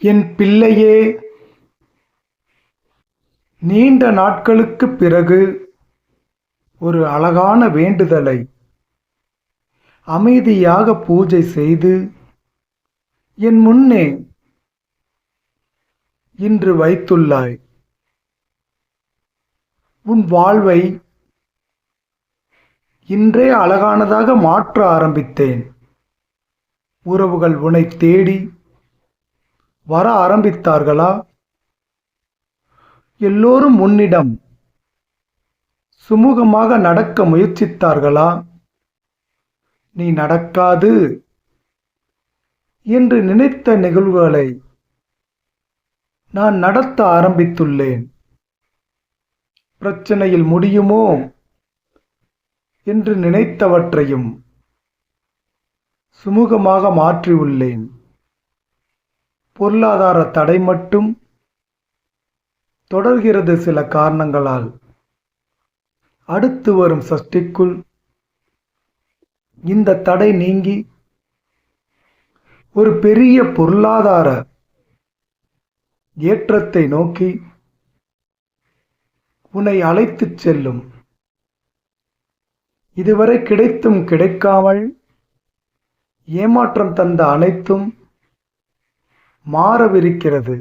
என் பிள்ளையே, நீண்ட நாட்களுக்குப் பிறகு ஒரு அழகான வேண்டுதலை அமைதியாக பூஜை செய்து என் முன்னே இன்று வைத்துள்ளாய். உன் வாழ்வை இன்றே அழகானதாக மாற்ற ஆரம்பித்தேன். உறவுகள் உன்னை தேடி வர ஆரம்பித்தார்களா? எல்லோரும் உன்னிடம் சுமூகமாக நடக்க முயற்சித்தார்களா? நீ நடக்காது என்று நினைத்த நிகழ்வுகளை நான் நடத்த ஆரம்பித்துள்ளேன். பிரச்சனையில் முடியுமோ என்று நினைத்தவற்றையும் சுமூகமாக மாற்றியுள்ளேன். பொருளாதார தடை மட்டும் தொடர்கிறது சில காரணங்களால். அடுத்து வரும் சஷ்டிக்குள் இந்த தடை நீங்கி ஒரு பெரிய பொருளாதார ஏற்றத்தை நோக்கி உன்னை அழைத்துச் செல்லும். இதுவரை கிடைத்தும் கிடைக்காமல் ஏமாற்றம் தந்த அனைத்தும் மாறவிருக்கிறது.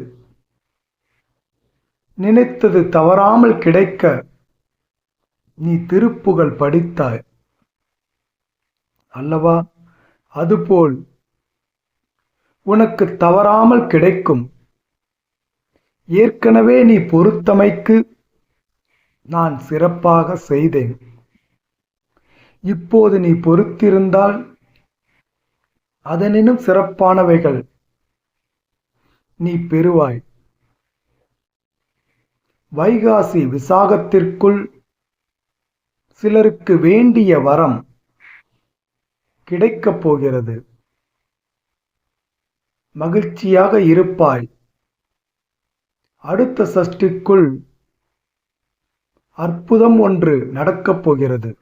நினைத்தது தவறாமல் கிடைக்க நீ திருப்புகழ் படித்தாய் அல்லவா? அதுபோல் உனக்கு தவறாமல் கிடைக்கும். ஏற்கனவே நீ பொறுத்தமைக்கு நான் சிறப்பாக செய்தேன். இப்போது நீ பொறுத்திருந்தால் அதனினும் சிறப்பானவைகள் நீ பெறுவாய். வைகாசி விசாகத்திற்குள் சிலருக்கு வேண்டிய வரம் கிடைக்கப் போகிறது. மகிழ்ச்சியாக இருப்பாய். அடுத்த சஷ்டிக்குள் அற்புதம் ஒன்று நடக்கப் போகிறது.